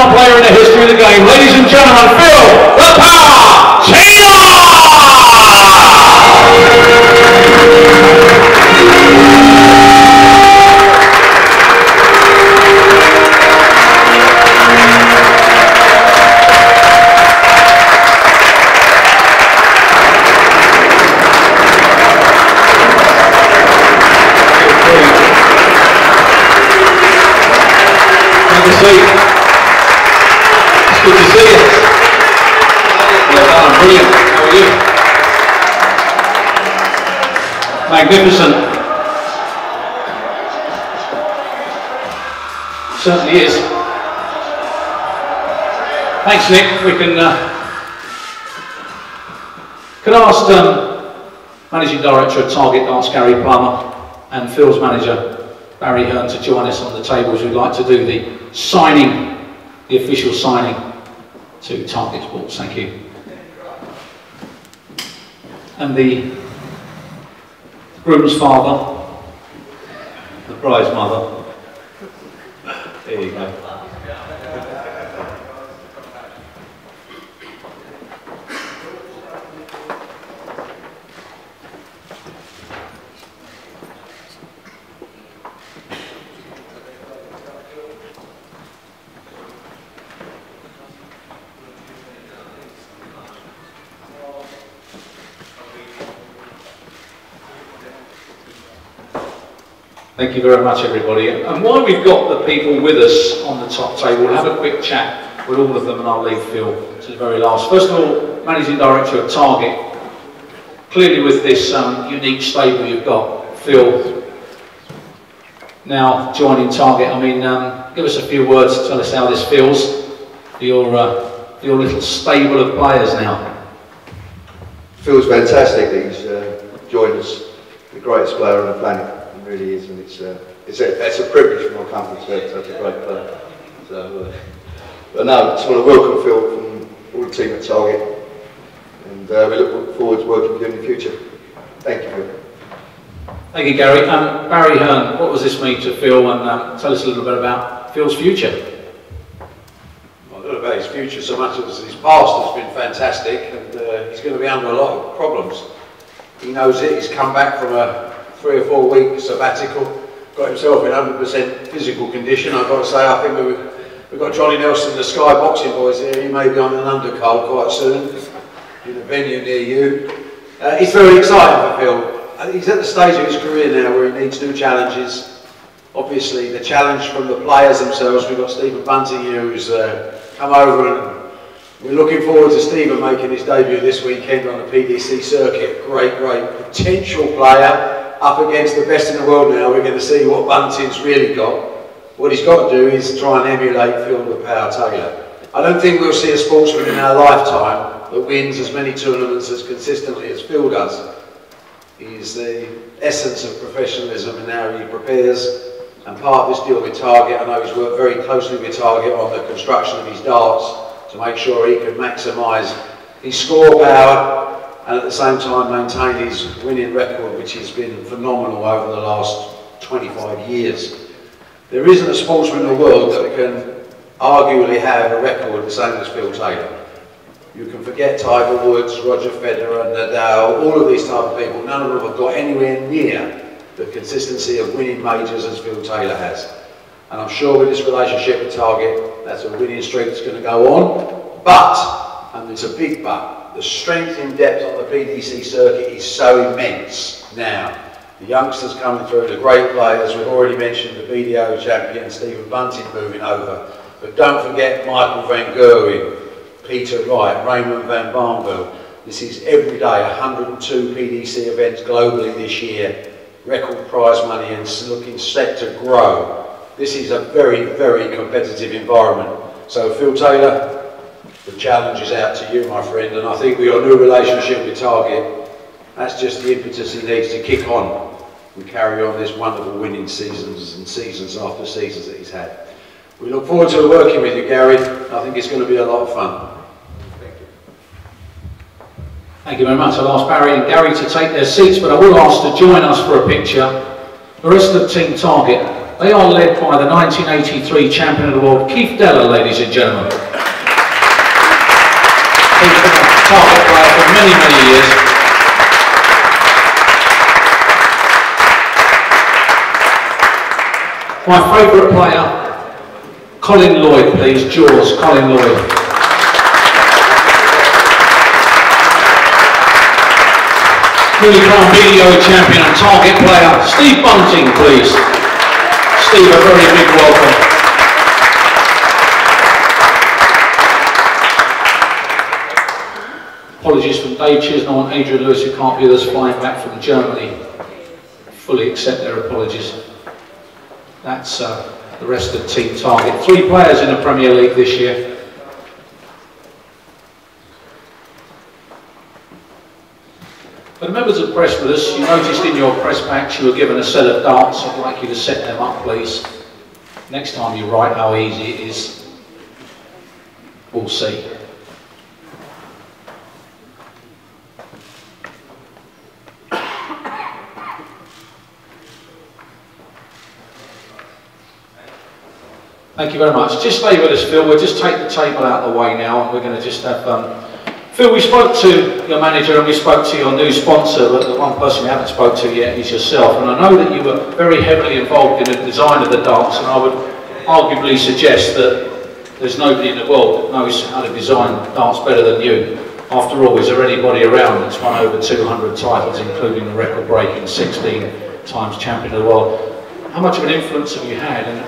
#1 player in the history of the game. Ladies and gentlemen, Phil the Power Taylor! It's good to see you. Well done, brilliant. How are you? Magnificent. Certainly is. Thanks, Nick. We can I ask Managing Director of Target, Gary Plummer, and Phil's manager, Barry Hearn, to join us on the tables. We'd like to do the signing, the official signing to Target Sports. Thank you. And the groom's father, the bride's mother. There you go. Thank you very much, everybody. And while we've got the people with us on the top table, we'll have a quick chat with all of them, and I'll leave Phil to the very last. First of all, Managing Director of Target. Clearly with this unique stable you've got, Phil, now joining Target. I mean, give us a few words to tell us how this feels for your little stable of players now. Feels fantastic that he's joined us, the greatest player on the planet. Really is, and it's a privilege for my company to have such a great player. So, but no, I just want to welcome Phil from all the team at Target, and we look forward to working with him in the future. Thank you, Phil. Thank you, Gary. Barry Hearn, what does this mean to Phil, and tell us a little bit about Phil's future? Well, not about his future so much as his past has been fantastic, and he's going to be under a lot of problems. He knows it. He's come back from a 3 or 4 week sabbatical, got himself in 100% physical condition. I've got to say, I think we've got Johnny Nelson, the Sky Boxing boys here. He may be on an undercard quite soon in a venue near you. It's very exciting for Phil. He's at the stage of his career now where he needs new challenges. Obviously, the challenge from the players themselves. We've got Stephen Bunting here who's come over, and we're looking forward to Stephen making his debut this weekend on the PDC circuit. Great potential player. Up against the best in the world now. We're going to see what Bunting's really got. What he's got to do is try and emulate Phil the Power Taylor. I don't think we'll see a sportsman in our lifetime that wins as many tournaments as consistently as Phil does. He's the essence of professionalism in how he prepares, and part of this deal with Target, I know he's worked very closely with Target on the construction of his darts to make sure he can maximise his score power and at the same time maintain his winning record, which has been phenomenal over the last 25 years. There isn't a sportsman in the world that can arguably have a record the same as Phil Taylor. You can forget Tiger Woods, Roger Federer, Nadal, all of these type of people. None of them have got anywhere near the consistency of winning majors as Phil Taylor has. And I'm sure with this relationship with Target, that's a winning streak that's going to go on. But, and it's a big but, the strength in depth on the PDC circuit is so immense now. The youngsters coming through, the great players, we've already mentioned the BDO champion Stephen Bunting moving over. But don't forget Michael van Gerwen, Peter Wright, Raymond van Barneveld. This is every day, 102 PDC events globally this year. Record prize money and looking set to grow. This is a very competitive environment. So Phil Taylor, the challenge is out to you, my friend, and I think with your new relationship with Target, that's just the impetus he needs to kick on and carry on this wonderful winning seasons and seasons after seasons that he's had. We look forward to working with you, Gary. I think it's going to be a lot of fun. Thank you. Thank you very much. I'll ask Barry and Gary to take their seats, but I will ask to join us for a picture. The rest of Team Target, They are led by the 1983 champion of the world, Keith Deller, ladies and gentlemen. He's been a Target player for many, many years. My favourite player, Colin Lloyd, please. Jaws, Colin Lloyd. Newly crowned video champion and Target player, Steve Bunting, please. Steve, a very big welcome. Apologies from Dave Chisnall and Adrian Lewis, who can't be with us, flying back from Germany. Fully accept their apologies. That's the rest of Team Target. 3 players in the Premier League this year. For the members of the press with us, you noticed in your press packs you were given a set of darts. I'd like you to set them up, please. Next time you write how easy it is, we'll see. Thank you very much. Just stay with us, Phil. We'll just take the table out of the way now, and we're going to just have Phil, we spoke to your manager and we spoke to your new sponsor, but the one person we haven't spoke to yet is yourself. And I know that you were very heavily involved in the design of the darts, and I would arguably suggest that there's nobody in the world that knows how to design darts better than you. After all, is there anybody around that's won over 200 titles, including the record-breaking 16 times champion of the world? How much of an influence have you had, and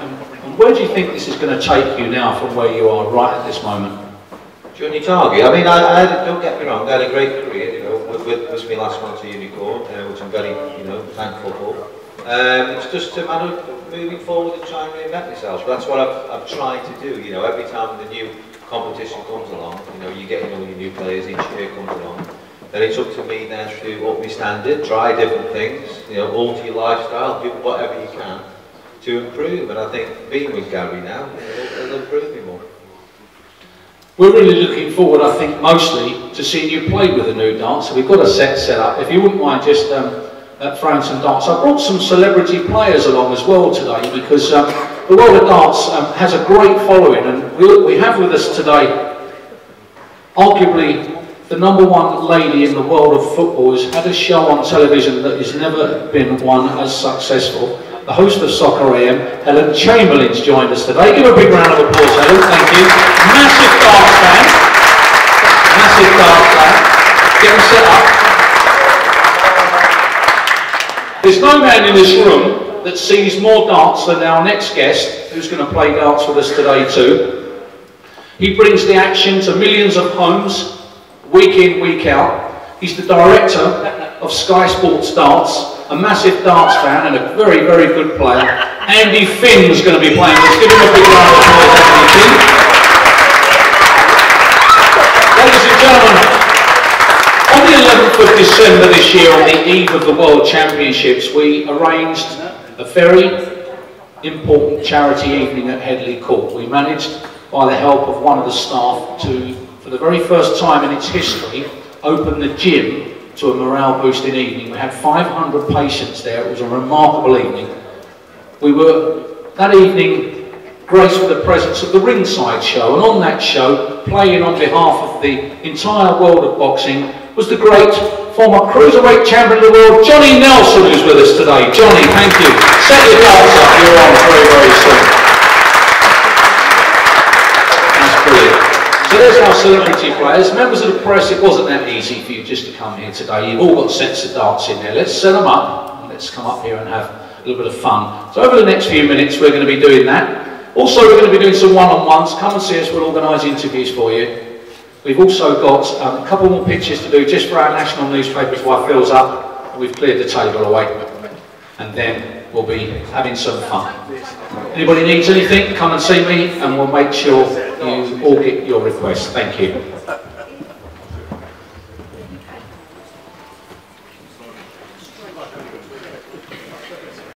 where do you think this is going to take you now from where you are right at this moment? Junior Target. I mean, don't get me wrong, I had a great career, you know, was my last one to Unicorn, which I'm very, you know, thankful for. It's just a matter of moving forward and trying to reinvent myself. That's what I've tried to do, you know, every time the new competition comes along, you know, you get all your new players, each year comes along, then it's up to me then to up my standard, try different things, you know, alter your lifestyle, do whatever you can to improve. And I think being with Gary now, it'll improve me more. We're really looking forward, I think, mostly to seeing you play with the new darts. So we've got a set up. If you wouldn't mind just throwing some darts. I brought some celebrity players along as well today, because the world of darts has a great following, and we have with us today arguably the #1 lady in the world of football, who's had a show on television that has never been one as successful. The host of Soccer AM, Helen Chamberlain's joined us today. Give a big round of applause, Helen, thank you. Massive darts fan. Massive darts fan. Get them set up. There's no man in this room that sees more darts than our next guest, who's going to play darts with us today too. He brings the action to millions of homes, week in, week out. He's the director of Sky Sports Darts, a massive darts fan and a very, very good player. Andy Finn's going to be playing. Let's give him a big round of applause, Andy Finn. Ladies and gentlemen, on the 11th of December this year, on the eve of the World Championships, we arranged a very important charity evening at Headley Court. We managed, by the help of one of the staff, to, for the very first time in its history, open the gym to a morale boosting evening. We had 500 patients there. It was a remarkable evening. We were, that evening, graced with the presence of the Ringside Show, and on that show, playing on behalf of the entire world of boxing, was the great former cruiserweight champion of the world, Johnny Nelson, who's with us today. Johnny, thank you. Set your darts up, you're on very, very soon. That's brilliant. So there's our celebrity players. Members of the press, it wasn't that easy for you just to come here today. You've all got sets of darts in there. Let's set them up, and let's come up here and have a little bit of fun. So over the next few minutes, we're going to be doing that. Also, we're going to be doing some one-on-ones. Come and see us, we'll organise interviews for you. We've also got a couple more pictures to do just for our national newspapers while Phil's up. We've cleared the table away. And then we'll be having some fun. Anybody needs anything, come and see me, and we'll make sure you all get your requests. Thank you.